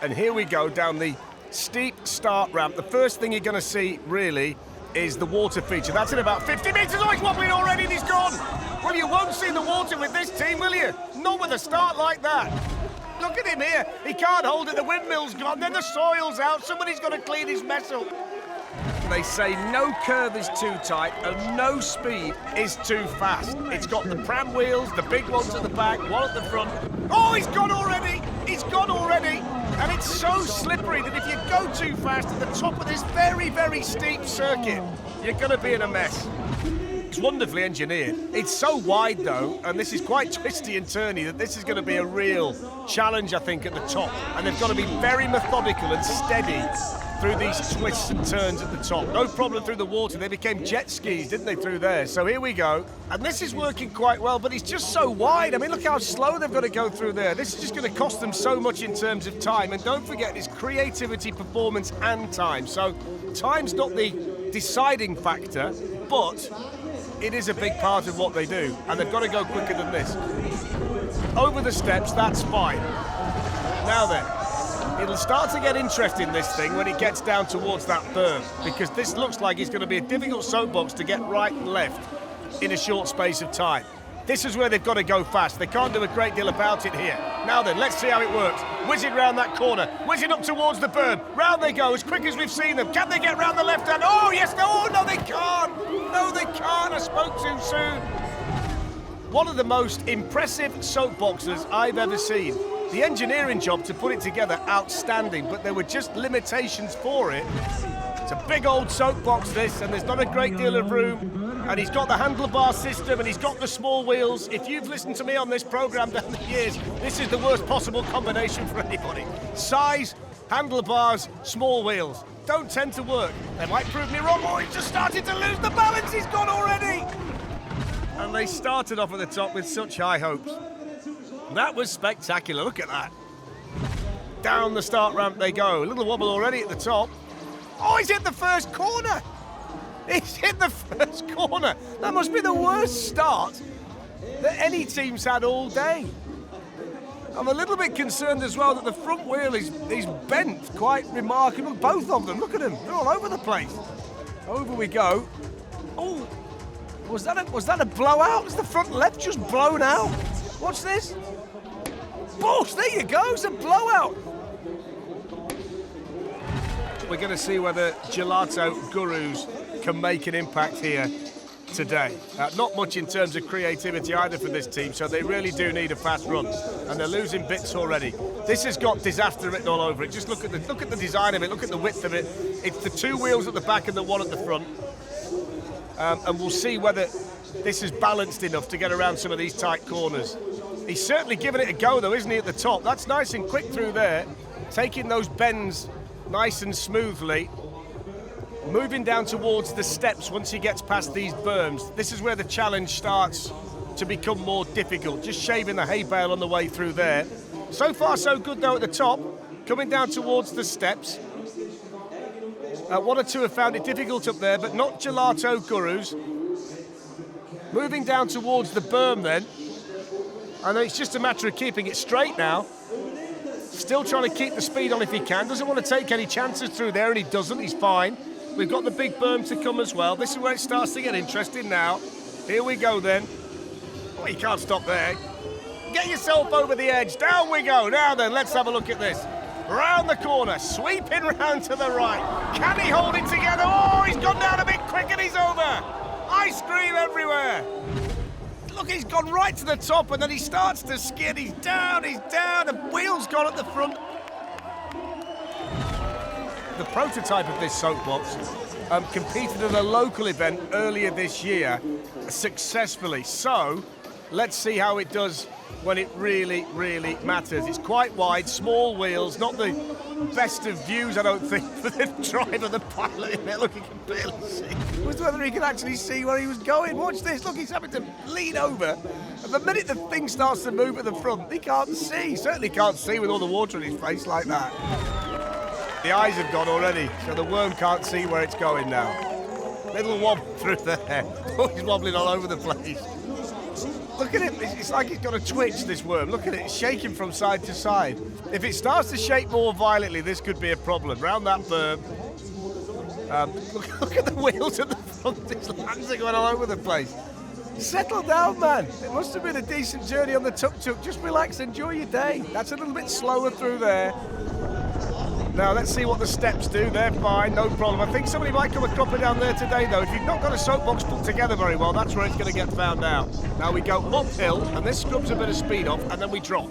And here we go down the steep start ramp. The first thing you're going to see, really, is the water feature. That's in about 50 metres. Oh, he's wobbling already and he's gone. Well, you won't see the water with this team, will you? Not with a start like that. Look at him here. He can't hold it. The windmill's gone. Then the soil's out. Somebody's got to clean his mess up. They say no curve is too tight and no speed is too fast. It's got the pram wheels, the big ones at the back, one at the front. Oh, he's gone already! He's gone already! And it's so slippery that if you go too fast at the top of this very, very steep circuit, you're going to be in a mess. It's wonderfully engineered. It's so wide, though, and this is quite twisty and turny, that this is going to be a real challenge, I think, at the top. And they've got to be very methodical and steady through these twists and turns at the top. No problem through the water. They became jet skis, didn't they, through there? So here we go. And this is working quite well, but it's just so wide. I mean, look how slow they've got to go through there. This is just going to cost them so much in terms of time. And don't forget, it's creativity, performance, and time. So time's not the deciding factor, but it is a big part of what they do. And they've got to go quicker than this. Over the steps, that's fine. Now then, it'll start to get interesting, this thing, when it gets down towards that berm, because this looks like it's going to be a difficult soapbox to get right and left in a short space of time. This is where they've got to go fast. They can't do a great deal about it here. Now then, let's see how it works. Whizzing round that corner, whizzing up towards the berm. Round they go, as quick as we've seen them. Can they get round the left hand? Oh, yes, no, oh, no, they can't. No, they can't. I spoke too soon. One of the most impressive soapboxes I've ever seen. The engineering job to put it together, outstanding, but there were just limitations for it. It's a big old soapbox, this, and there's not a great deal of room. And he's got the handlebar system, and he's got the small wheels. If you've listened to me on this programme down the years, this is the worst possible combination for anybody. Size, handlebars, small wheels. Don't tend to work. They might prove me wrong. Oh, he's just started to lose the balance. He's gone already. And they started off at the top with such high hopes. That was spectacular, look at that. Down the start ramp they go. A little wobble already at the top. Oh, he's hit the first corner. He's hit the first corner. That must be the worst start that any team's had all day. I'm a little bit concerned as well that the front wheel is bent quite remarkable. Both of them, look at them, they're all over the place. Over we go. Oh, was that a blowout? Is the front left just blown out? Watch this. Bosh, there you go, it's a blowout. We're going to see whether Gelato gurus can make an impact here today. Not much in terms of creativity either for this team, so they really do need a fast run. And they're losing bits already. This has got disaster written all over it. Just look at the design of it, look at the width of it. It's the two wheels at the back and the one at the front. And we'll see whether this is balanced enough to get around some of these tight corners. He's certainly giving it a go, though, isn't he, at the top? That's nice and quick through there, taking those bends nice and smoothly, moving down towards the steps once he gets past these berms. This is where the challenge starts to become more difficult, just shaving the hay bale on the way through there. So far, so good, though, at the top, coming down towards the steps. One or two have found it difficult up there, but not Gelato gurus. Moving down towards the berm then. And it's just a matter of keeping it straight now. Still trying to keep the speed on if he can. Doesn't want to take any chances through there, and he doesn't. He's fine. We've got the big berm to come as well. This is where it starts to get interesting now. Here we go then. Oh, you can't stop there. Get yourself over the edge. Down we go. Now then, let's have a look at this. Round the corner, sweeping round to the right. Can he hold it together? Oh, he's gone down a bit quick and he's over. Ice cream everywhere. Look, he's gone right to the top and then he starts to skid. He's down, the wheel's gone at the front. The prototype of this soapbox competed at a local event earlier this year successfully. So, let's see how it does when it really, really matters. It's quite wide, small wheels, not the best of views, I don't think, for the driver, the pilot in there. Look, he can barely see. It was whether he could actually see where he was going. Watch this, look, he's having to lean over. And the minute the thing starts to move at the front, he can't see. He certainly can't see with all the water in his face like that. The eyes have gone already, so the worm can't see where it's going now. Little wobble through there. Oh, he's wobbling all over the place. Look at him, it's like he's got a twitch, this worm. Look at it, it's shaking from side to side. If it starts to shake more violently, this could be a problem. Round that berm. Look at the wheels at the front, his hands are going all over the place. Settle down, man. It must have been a decent journey on the tuk-tuk. Just relax, enjoy your day. That's a little bit slower through there. Now, let's see what the steps do. They're fine, no problem. I think somebody might come a cropper down there today, though. If you've not got a soapbox put together very well, that's where it's going to get found out. Now we go uphill, and this scrubs a bit of speed off, and then we drop.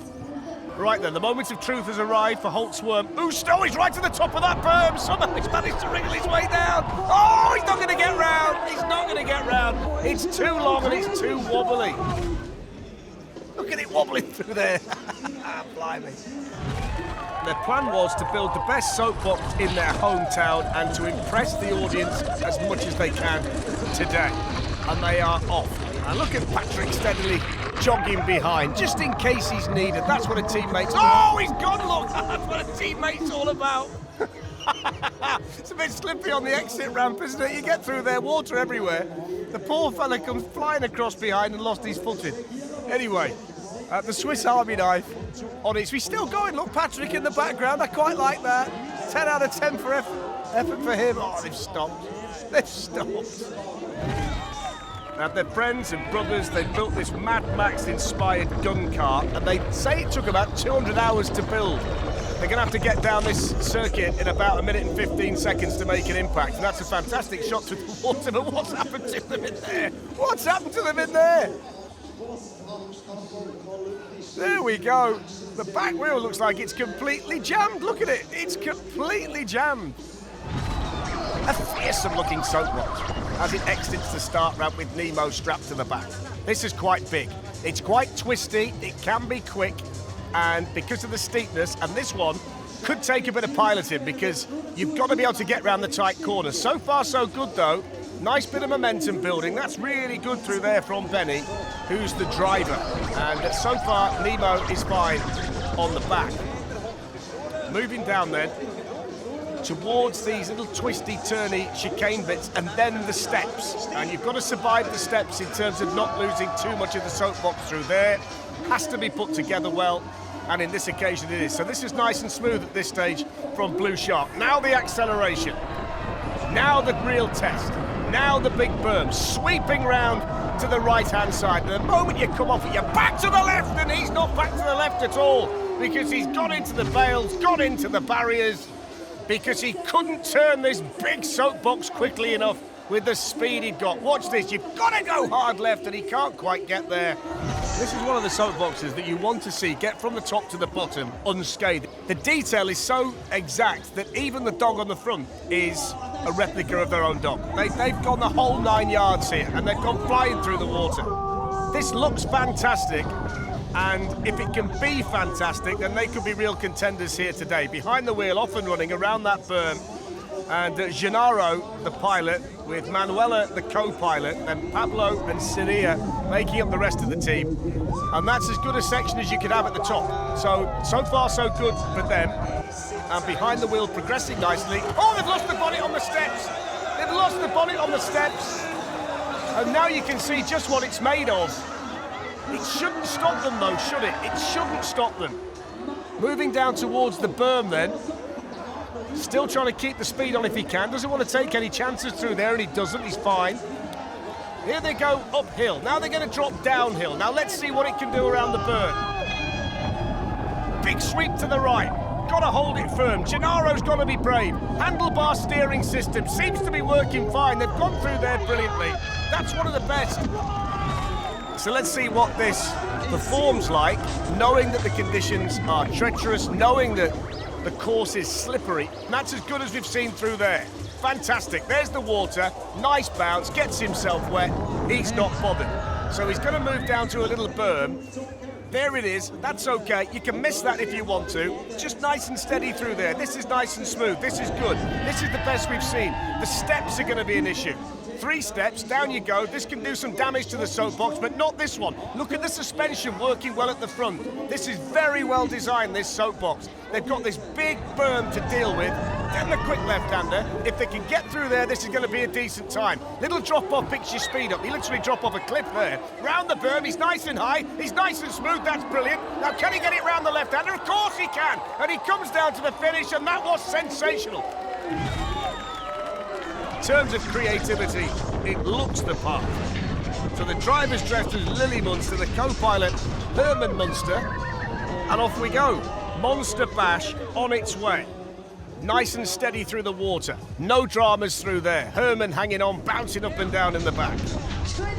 Right then, the moment of truth has arrived for HOLZWORM. USTER, he's right to the top of that berm. Somehow he's managed to wriggle his way down. Oh, he's not going to get round. He's not going to get round. It's too long and it's too wobbly. Look at it wobbling through there. Blimey. Their plan was to build the best soapbox in their hometown and to impress the audience as much as they can today. And they are off. And look at Patrick steadily jogging behind, just in case he's needed. That's what a teammate's... Oh, he's gone, look! That's what a teammate's all about. It's a bit slippery on the exit ramp, isn't it? You get through there, water everywhere. The poor fella comes flying across behind and lost his footing. Anyway, the Swiss Army knife on it. He's still going. Look, Patrick in the background. I quite like that. 10 out of 10 for effort for him. Oh, they've stopped. They've stopped. Now, they're friends and brothers. They built this Mad Max-inspired gun cart, and they say it took about 200 hours to build. They're going to have to get down this circuit in about 1 minute and 15 seconds to make an impact. And that's a fantastic shot to the water, but what's happened to them in there? What's happened to them in there? There we go. The back wheel looks like it's completely jammed. Look at it. It's completely jammed. A fearsome-looking soapbox as it exits the start ramp with Nemo strapped to the back. This is quite big. It's quite twisty. It can be quick. And because of the steepness, and this one could take a bit of piloting because you've got to be able to get around the tight corners. So far, so good, though. Nice bit of momentum building. That's really good through there from Benny, who's the driver. And so far, Nemo is fine on the back. Moving down then towards these little twisty, turny chicane bits and then the steps. And you've got to survive the steps in terms of not losing too much of the soapbox through there. Has to be put together well. And in this occasion it is. So this is nice and smooth at this stage from Blue Shark. Now the acceleration. Now the real test. Now the big berm, sweeping round to the right-hand side. And the moment you come off it, you're back to the left, and he's not back to the left at all because he's got into the bales, got into the barriers, because he couldn't turn this big soapbox quickly enough with the speed he'd got. Watch this, you've got to go hard left, and he can't quite get there. This is one of the soapboxes that you want to see get from the top to the bottom unscathed. The detail is so exact that even the dog on the front is a replica of their own dog. They've gone the whole 9 yards here, and they've gone flying through the water. This looks fantastic, and if it can be fantastic, then they could be real contenders here today. Behind the wheel, off and running around that berm, and Gennaro, the pilot, with Manuela, the co-pilot, and Pablo and Syria making up the rest of the team. And that's as good a section as you could have at the top. So far, so good for them. And behind the wheel, progressing nicely. Oh, they've lost the bonnet on the steps. They've lost the bonnet on the steps. And now you can see just what it's made of. It shouldn't stop them, though, should it? It shouldn't stop them. Moving down towards the berm, then. Still trying to keep the speed on if he can. Doesn't want to take any chances through there, and he doesn't. He's fine. Here they go uphill. Now they're going to drop downhill. Now let's see what it can do around the berm. Big sweep to the right. Got to hold it firm. Gennaro's got to be brave. Handlebar steering system seems to be working fine. They've gone through there brilliantly. That's one of the best. So let's see what this performs like, knowing that the conditions are treacherous, knowing that the course is slippery. And that's as good as we've seen through there. Fantastic. There's the water. Nice bounce. Gets himself wet. He's not bothered. So he's going to move down to a little berm. There it is. That's okay. You can miss that if you want to. Just nice and steady through there. This is nice and smooth. This is good. This is the best we've seen. The steps are going to be an issue. 3 steps, down you go. This can do some damage to the soapbox, but not this one. Look at the suspension working well at the front. This is very well designed, this soapbox. They've got this big berm to deal with. Then the quick left-hander. If they can get through there, this is going to be a decent time. Little drop-off picks your speed up. He literally drop off a cliff there. Round the berm, he's nice and high. He's nice and smooth, that's brilliant. Now, can he get it round the left-hander? Of course he can. And he comes down to the finish, and that was sensational. In terms of creativity, it looks the part. So the driver's dressed as Lily Munster, the co-pilot Herman Munster, and off we go. Monster Bash on its way. Nice and steady through the water. No dramas through there. Herman hanging on, bouncing up and down in the back.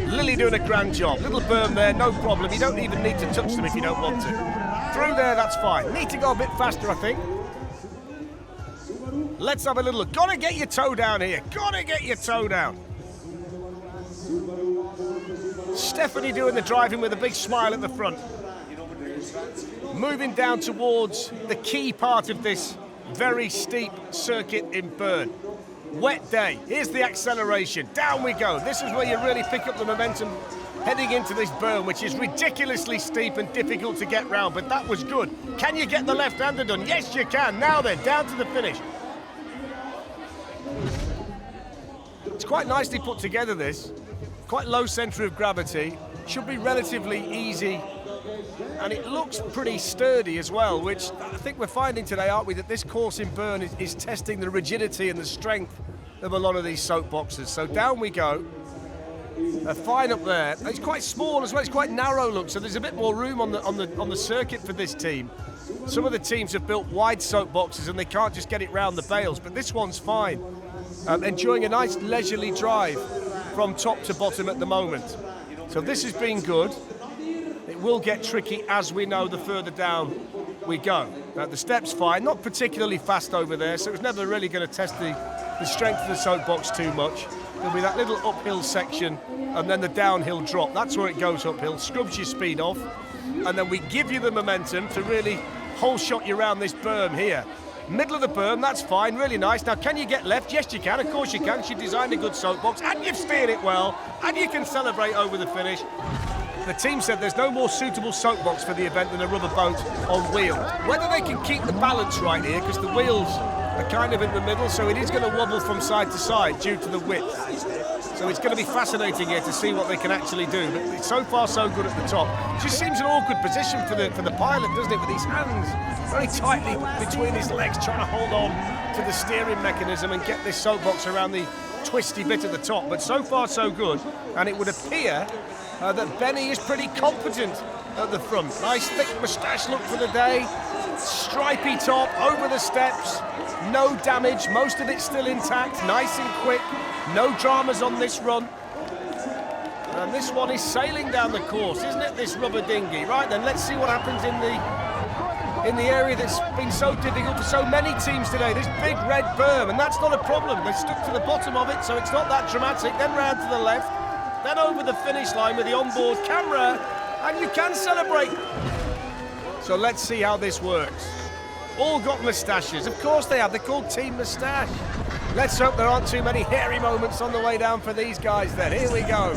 Lily doing a grand job. Little berm there, no problem. You don't even need to touch them if you don't want to. Through there, that's fine. Need to go a bit faster, I think. Let's have a little look. Gotta get your toe down here. Gotta get your toe down. Stephanie doing the driving with a big smile at the front. Moving down towards the key part of this very steep circuit in Bern. Wet day. Here's the acceleration. Down we go. This is where you really pick up the momentum heading into this berm, which is ridiculously steep and difficult to get round, but that was good. Can you get the left-hander done? Yes, you can. Now then, down to the finish. It's quite nicely put together, this. Quite low centre of gravity. Should be relatively easy. And it looks pretty sturdy as well, which I think we're finding today, aren't we, that this course in Bern is testing the rigidity and the strength of a lot of these soapboxes. So down we go. Fine up there. It's quite small as well. It's quite narrow, look. So there's a bit more room on the circuit for this team. Some of the teams have built wide soapboxes and they can't just get it round the bales, but this one's fine. Enjoying a nice leisurely drive from top to bottom at the moment. So this has been good. It will get tricky, as we know, the further down we go. The step's fine, not particularly fast over there, so it's never really going to test the strength of the soapbox too much. There'll be that little uphill section and then the downhill drop. That's where it goes uphill, scrubs your speed off, and then we give you the momentum to really whole shot you around this berm here. Middle of the berm, that's fine, really nice. Now, can you get left? Yes, you can, of course you can. She designed a good soapbox, and you've steered it well, and you can celebrate over the finish. The team said there's no more suitable soapbox for the event than a rubber boat on wheels. Whether they can keep the balance right here, because the wheels are kind of in the middle, so it is going to wobble from side to side due to the width. So it's going to be fascinating here to see what they can actually do. But it's so far so good at the top. It just seems an awkward position for the pilot, doesn't it? With his hands very tightly between his legs, trying to hold on to the steering mechanism and get this soapbox around the twisty bit at the top. But so far so good, and it would appear that Benny is pretty competent at the front. Nice thick moustache look for the day. Stripy top, over the steps. No damage, most of it still intact. Nice and quick. No dramas on this run. And this one is sailing down the course, isn't it, this rubber dinghy? Right then, let's see what happens in the area that's been so difficult for so many teams today. This big red berm, and that's not a problem. They stuck to the bottom of it, so it's not that dramatic. Then round to the left. Then over the finish line with the onboard camera, and you can celebrate. So let's see how this works. All got moustaches. Of course they have. They're called Team Moustache. Let's hope there aren't too many hairy moments on the way down for these guys then. Here we go.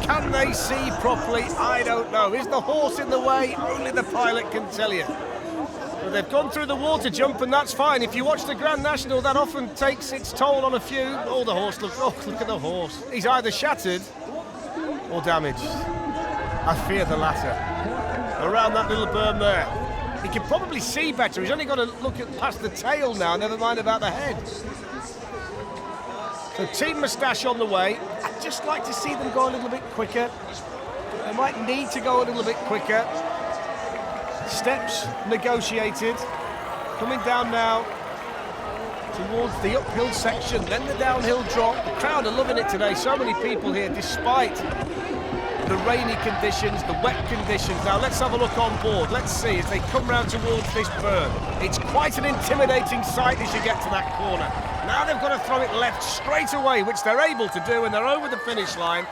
Can they see properly? I don't know. Is the horse in the way? Only the pilot can tell you. But they've gone through the water jump, and that's fine. If you watch the Grand National, that often takes its toll on a few. Oh, the horse looks... Oh, look at the horse. He's either shattered or damaged. I fear the latter. Around that little berm there. He can probably see better. He's only got to look past the tail now, never mind about the head. So Team Moustache on the way. I'd just like to see them go a little bit quicker. They might need to go a little bit quicker. Steps negotiated. Coming down now towards the uphill section, then the downhill drop. The crowd are loving it today. So many people here, despite the rainy conditions, the wet conditions. Now let's have a look on board. Let's see as they come round towards this berm. It's quite an intimidating sight as you get to that corner. Now they've got to throw it left straight away, which they're able to do, and they're over the finish line.